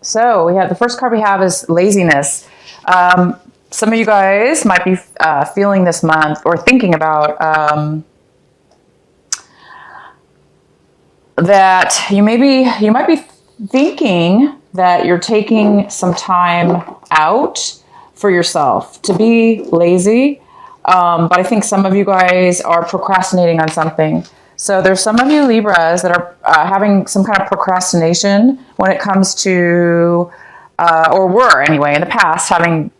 So we have the first card we have is laziness. Some of you guys might be feeling this month or thinking about that you might be thinking that you're taking some time out for yourself to be lazy. But I think some of you guys are procrastinating on something. So there's some of you Libras that are having some kind of procrastination when it comes to, or were anyway in the past, having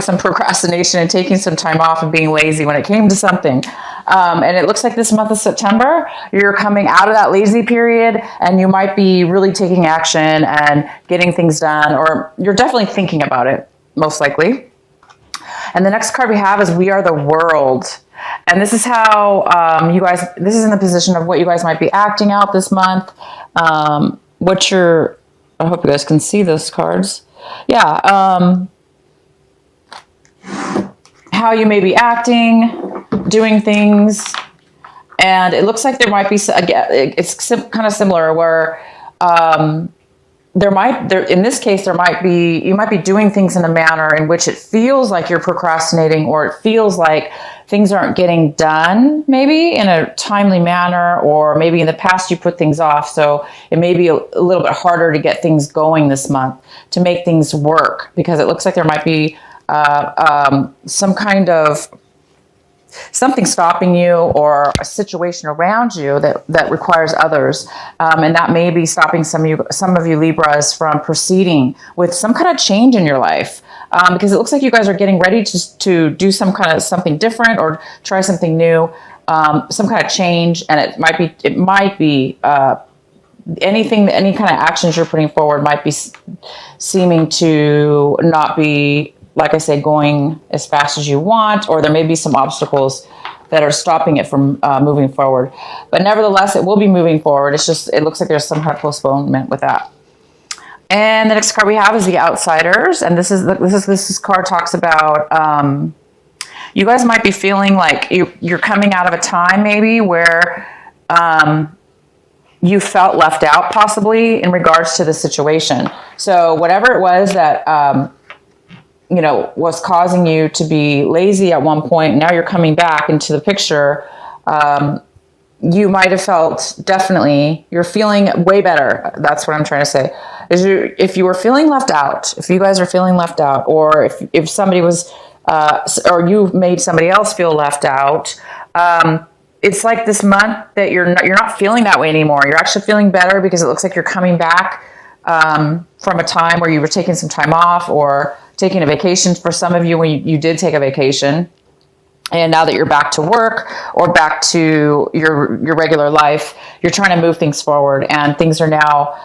some procrastination and taking some time off and being lazy when it came to something. And it looks like this month of September, you're coming out of that lazy period and you might be really taking action and getting things done, or you're definitely thinking about it, most likely. And the next card we have is We Are the World. And this is how this is in the position of what you guys might be acting out this month. I hope you guys can see those cards. Yeah. How you may be acting, doing things. And it looks like there might be, it's kind of similar where, in this case, you might be doing things in a manner in which it feels like you're procrastinating, or it feels like things aren't getting done, maybe in a timely manner, or maybe in the past you put things off. So it may be a little bit harder to get things going this month, to make things work, because it looks like there might be some kind of something stopping you, or a situation around you that requires others. And that may be stopping some of you Libras from proceeding with some kind of change in your life. Because it looks like you guys are getting ready to do something different, or try something new, some kind of change. And it might be any kind of actions you're putting forward might be seeming to not be, like I say, going as fast as you want, or there may be some obstacles that are stopping it from moving forward. But nevertheless, it will be moving forward. It looks like there's some kind of postponement with that. And the next card we have is the Outsiders, and this card talks about you guys might be feeling like you're coming out of a time maybe where you felt left out, possibly in regards to the situation. So whatever it was that was causing you to be lazy at one point, now you're coming back into the picture. You might have felt, definitely, you're feeling way better. That's what I'm trying to say. If you were feeling left out, if you guys are feeling left out, or if somebody was, or you made somebody else feel left out, it's like this month that you're not feeling that way anymore. You're actually feeling better, because it looks like you're coming back from a time where you were taking some time off, or taking a vacation. For some of you, when you did take a vacation, and now that you're back to work or back to your regular life, you're trying to move things forward, and things are now,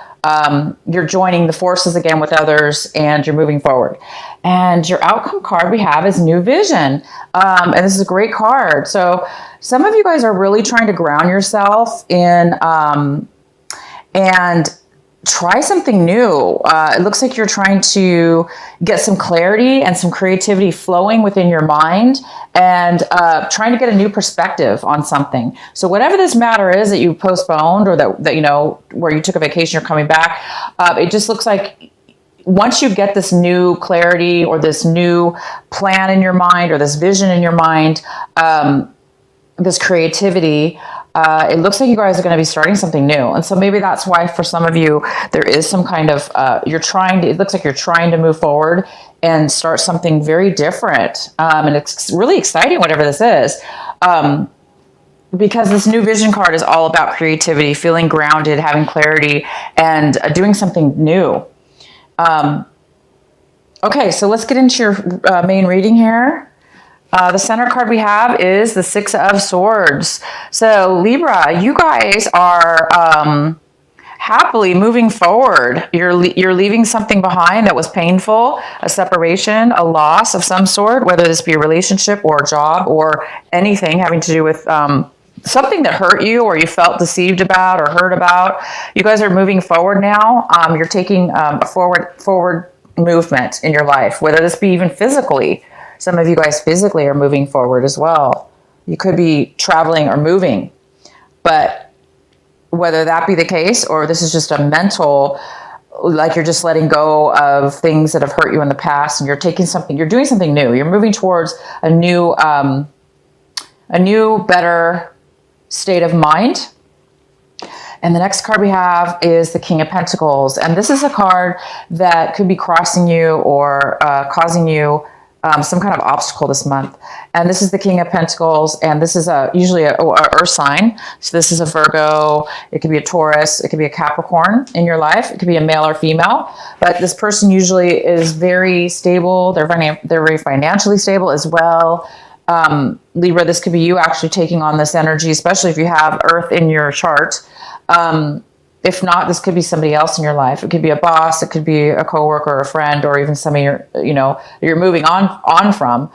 you're joining the forces again with others, and you're moving forward. And your outcome card we have is New Vision. And this is a great card. So some of you guys are really trying to ground yourself in, and try something new. It looks like you're trying to get some clarity and some creativity flowing within your mind, and trying to get a new perspective on something. So whatever this matter is that you postponed, or that where you took a vacation, you're coming back, it just looks like once you get this new clarity, or this new plan in your mind, or this vision in your mind, this creativity, it looks like you guys are going to be starting something new. And so maybe that's why for some of you, there is some kind of, it looks like you're trying to move forward and start something very different. And it's really exciting, whatever this is. Because this New Vision card is all about creativity, feeling grounded, having clarity, and doing something new. Okay, so let's get into your main reading here. The center card we have is the Six of Swords. So Libra, you guys are happily moving forward. You're leaving something behind that was painful, a separation, a loss of some sort, whether this be a relationship or a job or anything having to do with something that hurt you, or you felt deceived about or hurt about. You guys are moving forward now. You're taking a forward movement in your life, whether this be even physically. Some of you guys physically are moving forward as well. You could be traveling or moving, but whether that be the case, or this is just a mental like you're just letting go of things that have hurt you in the past, and you're doing something new. You're moving towards a new, better state of mind. And the next card we have is the King of Pentacles. And this is a card that could be crossing you or causing you some kind of obstacle this month. And this is the King of Pentacles, and this is usually a earth sign. So this is a Virgo, it could be a Taurus, it could be a Capricorn in your life. It could be a male or female, but this person usually is very stable. They're very financially stable as well. Libra, this could be you actually taking on this energy, especially if you have earth in your chart. If not, this could be somebody else in your life. It could be a boss, it could be a coworker or a friend, or even somebody you're moving on from.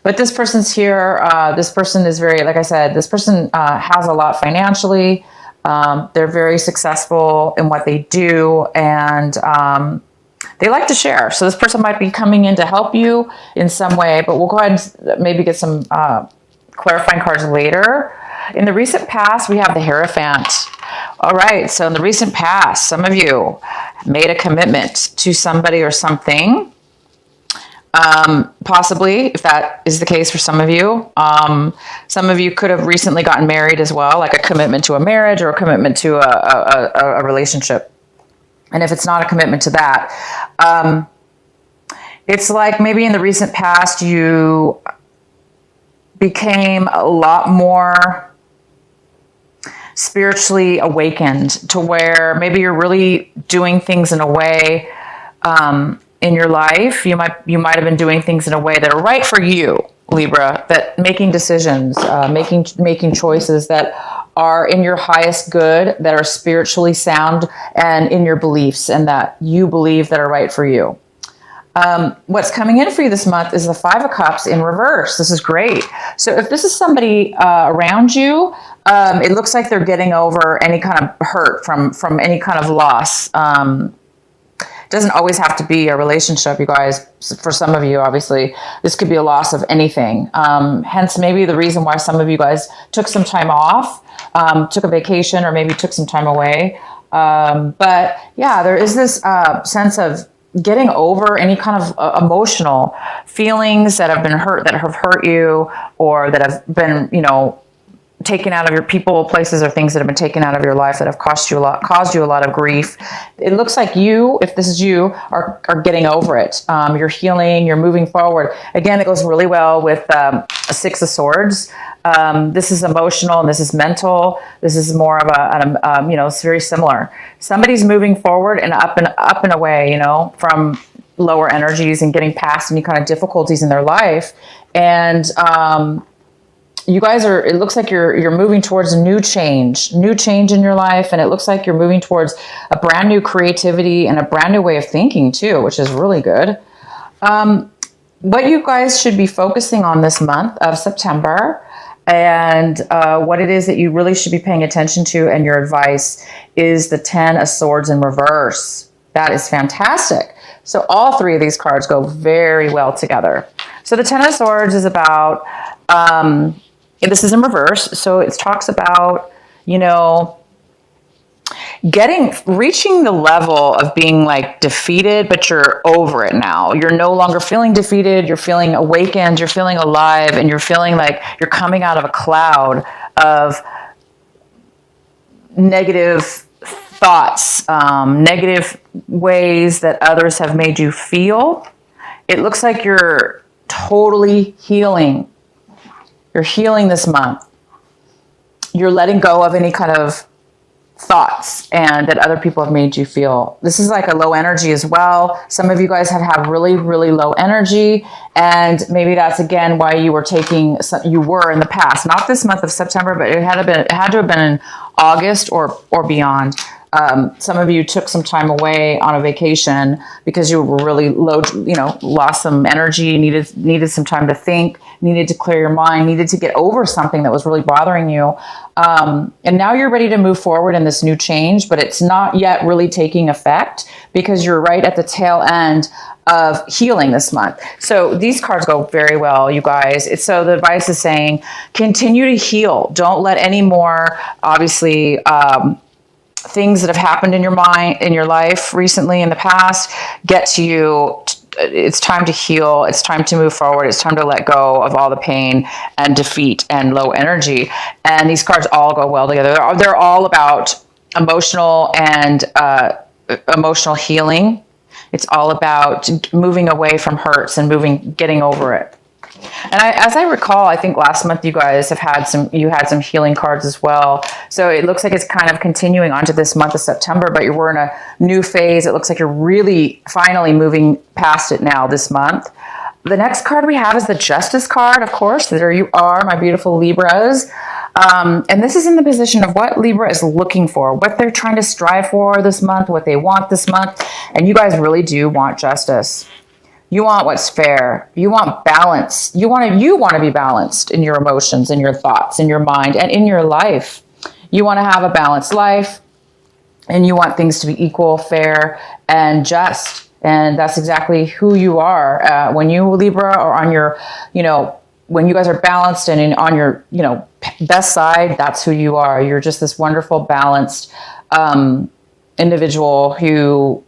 But this person's here. This person is very, like I said, this person has a lot financially. They're very successful in what they do, and they like to share. So this person might be coming in to help you in some way, but we'll go ahead and maybe get some clarifying cards later. In the recent past, we have the Hierophant. All right, so in the recent past, some of you made a commitment to somebody or something. Possibly, if that is the case for some of you. Some of you could have recently gotten married as well, like a commitment to a marriage or a commitment to a relationship. And if it's not a commitment to that, it's like maybe in the recent past you became a lot more spiritually awakened, to where maybe you're really doing things in a way in your life. You might have been doing things in a way that are right for you, Libra, that making decisions, making choices that are in your highest good, that are spiritually sound and in your beliefs, and that you believe that are right for you. What's coming in for you this month is the Five of Cups in reverse. This is great. So if this is somebody around you, it looks like they're getting over any kind of hurt from any kind of loss. It doesn't always have to be a relationship, you guys. For some of you, obviously, this could be a loss of anything. Hence, maybe the reason why some of you guys took some time off, took a vacation, or maybe took some time away. But yeah, there is this sense of getting over any kind of emotional feelings that have hurt you, or that have been, taken out of your people, places, or things that have been taken out of your life that have caused you a lot of grief. It looks like you, if this is you, are getting over it. You're healing, you're moving forward. Again, it goes really well with a Six of Swords. This is emotional and this is mental. This is more of it's very similar. Somebody's moving forward and up and away, from lower energies and getting past any kind of difficulties in their life. And, you guys it looks like you're moving towards a new change in your life. And it looks like you're moving towards a brand new creativity and a brand new way of thinking too, which is really good. What you guys should be focusing on this month of September, and what it is that you really should be paying attention to, and your advice, is the Ten of Swords in reverse. That is fantastic. So all three of these cards go very well together. So the Ten of Swords is about, this is in reverse. So it talks about, reaching the level of being like defeated, but you're over it now. You're no longer feeling defeated. You're feeling awakened. You're feeling alive, and you're feeling like you're coming out of a cloud of negative thoughts, negative ways that others have made you feel. It looks like you're totally healing. You're healing this month. You're letting go of any kind of thoughts and that other people have made you feel. This is like a low energy as well. Some of you guys have really, really low energy, and maybe that's again why you were in the past, not this month of September, but it had to have been in August or beyond. Some of you took some time away on a vacation because you were really low, lost some energy, needed some time to think, needed to clear your mind, needed to get over something that was really bothering you. And now you're ready to move forward in this new change, but it's not yet really taking effect because you're right at the tail end of healing this month. So these cards go very well, you guys. So the advice is saying, continue to heal. Don't let any more, obviously, things that have happened in your mind, in your life recently in the past, get to you. It's time to heal. It's time to move forward. It's time to let go of all the pain and defeat and low energy. And these cards all go well together. They're all about emotional and emotional healing. It's all about moving away from hurts and getting over it. And as I recall, I think last month you guys had some healing cards as well. So it looks like it's kind of continuing onto this month of September, but we're in a new phase. It looks like you're really finally moving past it now this month. The next card we have is the Justice card, of course. There you are, my beautiful Libras. And this is in the position of what Libra is looking for, what they're trying to strive for this month, what they want this month. And you guys really do want justice. You want what's fair. You want balance. You want to be balanced in your emotions, in your thoughts, in your mind, and in your life. You want to have a balanced life, and you want things to be equal, fair, and just. And that's exactly who you are. When you, Libra, are on your, when you guys are balanced and on your, best side, that's who you are. You're just this wonderful, balanced individual who,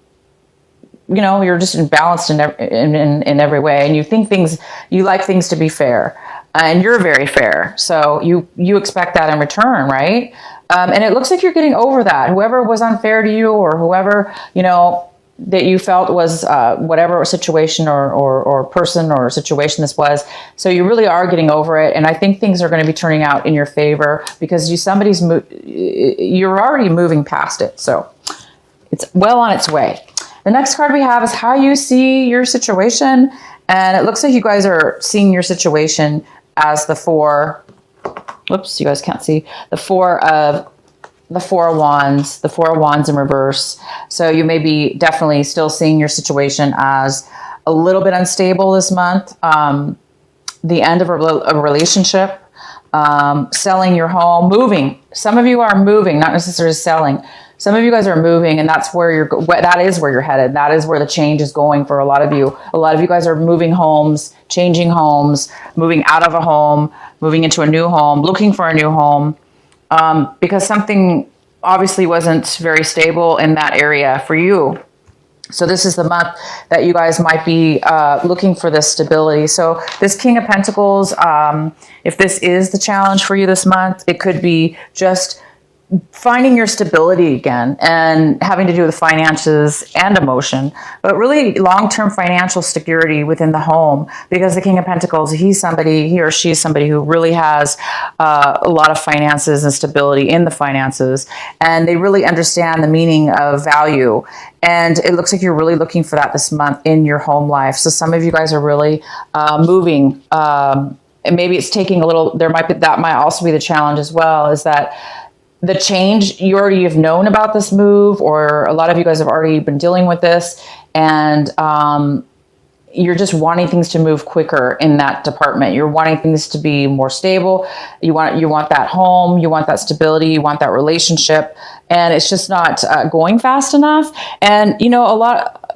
you're just balanced in every way, and you like things to be fair, and you're very fair. So you expect that in return, right? And it looks like you're getting over that. Whoever was unfair to you, or whoever, that you felt was whatever situation or person or situation this was. So you really are getting over it. And I think things are going to be turning out in your favor because you're already moving past it. So it's well on its way. The next card we have is how you see your situation. And it looks like you guys are seeing your situation as the four, whoops, you guys can't see, the four of wands in reverse. So you may be definitely still seeing your situation as a little bit unstable this month. The end of a relationship, selling your home, moving. Some of you are moving, not necessarily selling. Some of you guys are moving, and that is where you're headed. That is where the change is going for a lot of you. A lot of you guys are moving homes, changing homes, moving out of a home, moving into a new home, looking for a new home, because something obviously wasn't very stable in that area for you. So this is the month that you guys might be looking for this stability. So this King of Pentacles, if this is the challenge for you this month, it could be just finding your stability again and having to do with finances and emotion, but really long-term financial security within the home, because the King of Pentacles, he or she is somebody who really has a lot of finances and stability in the finances, and they really understand the meaning of value. And it looks like you're really looking for that this month in your home life. So some of you guys are really moving, and maybe it's taking a little, that might also be the challenge as well, is that the change, you already have known about this move, or a lot of you guys have already been dealing with this, and you're just wanting things to move quicker in that department. You're wanting things to be more stable. You want that home, you want that stability, you want that relationship, and it's just not going fast enough. And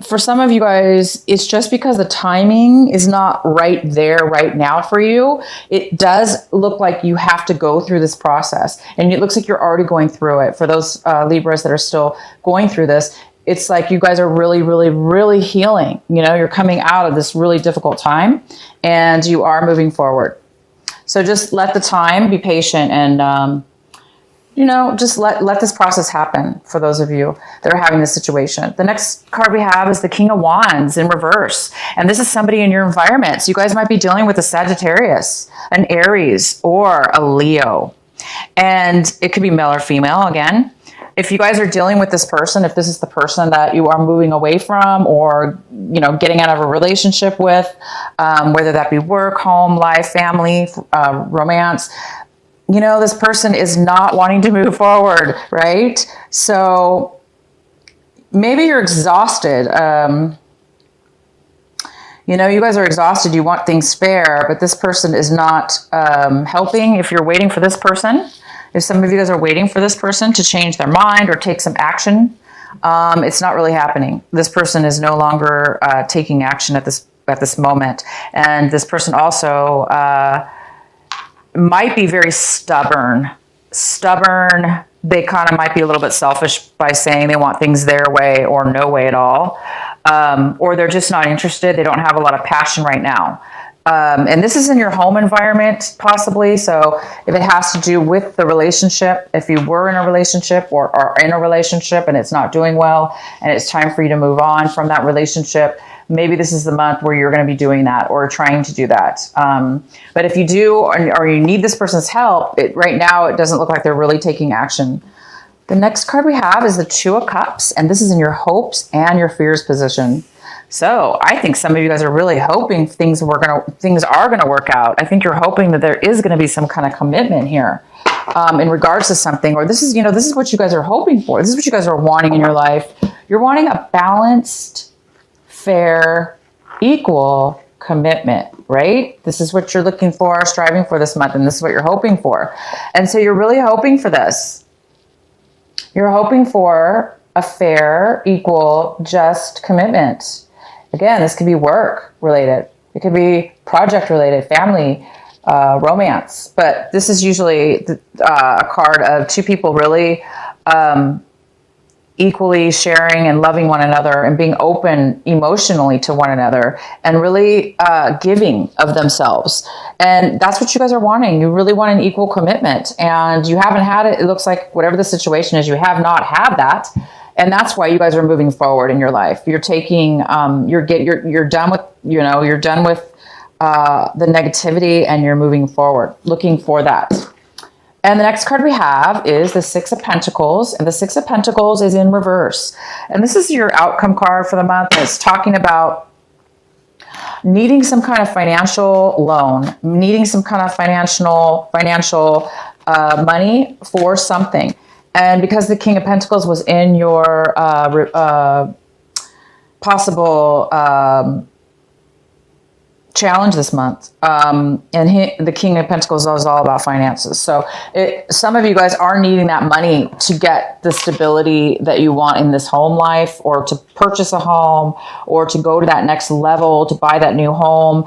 for some of you guys, it's just because the timing is not right there right now for you. It does look like you have to go through this process, and it looks like you're already going through it. For those Libras that are still going through this, it's like you guys are really, really, really healing. You're coming out of this really difficult time, and you are moving forward. So just let the time, be patient, and just let this process happen for those of you that are having this situation. The next card we have is the King of Wands in reverse. And this is somebody in your environment. So you guys might be dealing with a Sagittarius, an Aries, or a Leo. And it could be male or female again. If you guys are dealing with this person, if this is the person that you are moving away from, or, getting out of a relationship with, whether that be work, home, life, family, romance, this person is not wanting to move forward, right? So maybe you're exhausted. You guys are exhausted. You want things fair, but this person is not helping. If you're waiting for this person, if some of you guys are waiting for this person to change their mind or take some action, it's not really happening. This person is no longer taking action at this moment. And this person also might be very stubborn, they kind of might be a little bit selfish by saying they want things their way or no way at all. Or they're just not interested. They don't have a lot of passion right now. And this is in your home environment, possibly. So if it has to do with the relationship, if you were in a relationship or are in a relationship and it's not doing well and it's time for you to move on from that relationship, maybe this is the month where you're going to be doing that or trying to do that. But if you do, or you need this person's help, right now it doesn't look like they're really taking action. The next card we have is the Two of Cups, and this is in your hopes and your fears position. So I think some of you guys are really hoping things are going to work out. I think you're hoping that there is going to be some kind of commitment here in regards to something, or this is what you guys are hoping for. This is what you guys are wanting in your life. You're wanting a balanced, fair, equal commitment, right? This is what you're looking for, striving for this month, and this is what you're hoping for. And so you're really hoping for this. You're hoping for a fair, equal, just commitment. Again, this could be work related. It could be project related, family, romance. But this is usually a card of two people really equally sharing and loving one another and being open emotionally to one another and really giving of themselves. And that's what you guys are wanting. You really want an equal commitment, and you haven't had it. It looks like whatever the situation is, you have not had that. And that's why you guys are moving forward in your life. You're taking, you're done with, you're done with the negativity, and you're moving forward, looking for that. And the next card we have is the Six of Pentacles, and the Six of Pentacles is in reverse. And this is your outcome card for the month. It's talking about needing some kind of financial loan, needing some kind of financial money for something. And because the King of Pentacles was in your possible challenge this month, and the King of Pentacles is all about finances. So some of you guys are needing that money to get the stability that you want in this home life, or to purchase a home, or to go to that next level, to buy that new home.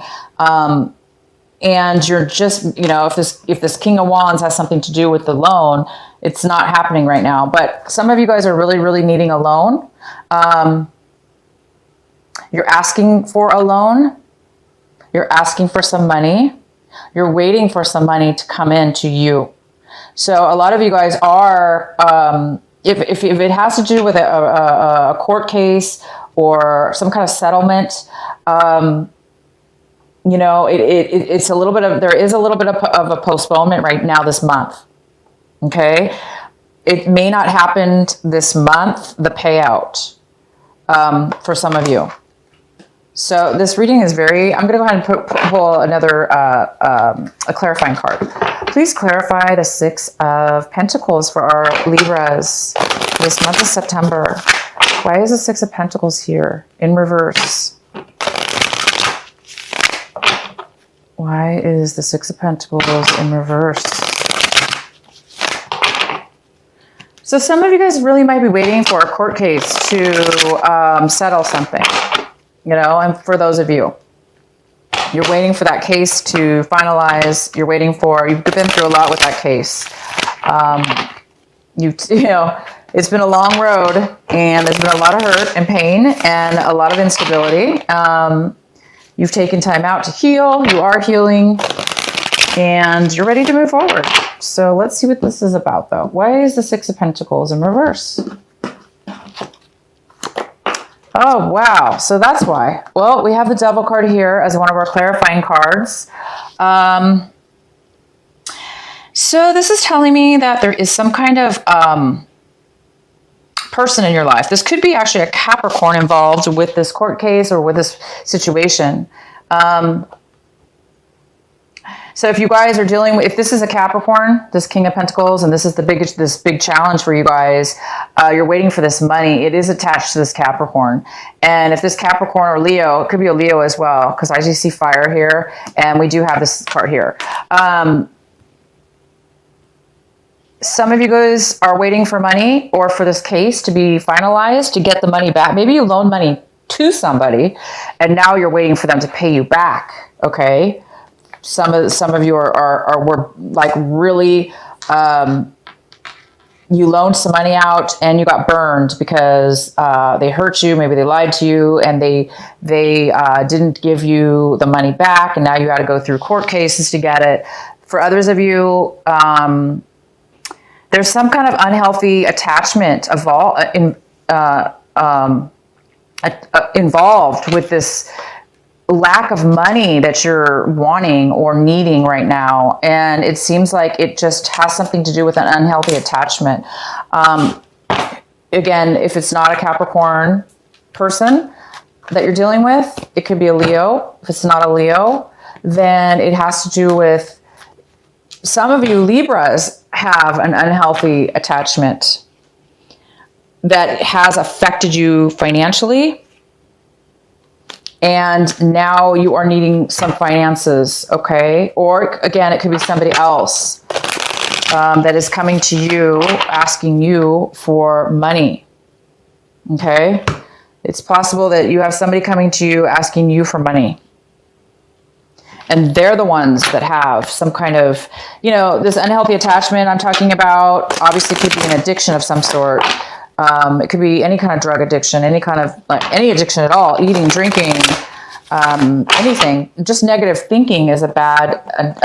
And you're just, if this King of Wands has something to do with the loan, it's not happening right now. But some of you guys are really, really needing a loan. You're asking for a loan. You're asking for some money. You're waiting for some money to come in to you. So a lot of you guys are, if it has to do with a court case or some kind of settlement, it's a little bit of, there is a little bit of a postponement right now this month. Okay. It may not happen this month, the payout, for some of you. So this reading is very, I'm going to go ahead and pull another, a clarifying card. Please clarify the Six of Pentacles for our Libras this month of September. Why is the Six of Pentacles here in reverse? Why is the Six of Pentacles in reverse? So some of you guys really might be waiting for a court case to settle something, and for those of you, you're waiting for that case to finalize. You've been through a lot with that case. It's been a long road, and there's been a lot of hurt and pain and a lot of instability. You've taken time out to heal. You are healing, and you're ready to move forward. So let's see what this is about, though. Why is the Six of Pentacles in reverse? Oh, wow. So that's why. Well, we have the Devil card here as one of our clarifying cards. So this is telling me that there is some kind of person in your life. This could be actually a Capricorn involved with this court case or with this situation. So if you guys are dealing with, if this is a Capricorn, this King of Pentacles, and this is this big challenge for you guys, you're waiting for this money. It is attached to this Capricorn. And if this Capricorn or Leo, it could be a Leo as well, because I just see fire here, and we do have this card here. Some of you guys are waiting for money or for this case to be finalized to get the money back. Maybe you loaned money to somebody, and now you're waiting for them to pay you back. Okay. Some of you were like really you loaned some money out and you got burned because they hurt you, maybe they lied to you, and they didn't give you the money back, and now you got to go through court cases to get it. For others of you, there's some kind of unhealthy attachment involved with this lack of money that you're wanting or needing right now. And it seems like it just has something to do with an unhealthy attachment. Again, if it's not a Capricorn person that you're dealing with, it could be a Leo. If it's not a Leo, then it has to do with, some of you Libras have an unhealthy attachment that has affected you financially. And now you are needing some finances, okay? Or again, it could be somebody else that is coming to you, asking you for money, okay? It's possible that you have somebody coming to you asking you for money. And they're the ones that have some kind of, you know, this unhealthy attachment I'm talking about, obviously could be an addiction of some sort. It could be any kind of drug addiction, any kind of, like any addiction at all, eating, drinking, anything. Just negative thinking is a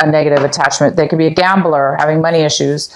negative attachment. They could be a gambler, having money issues.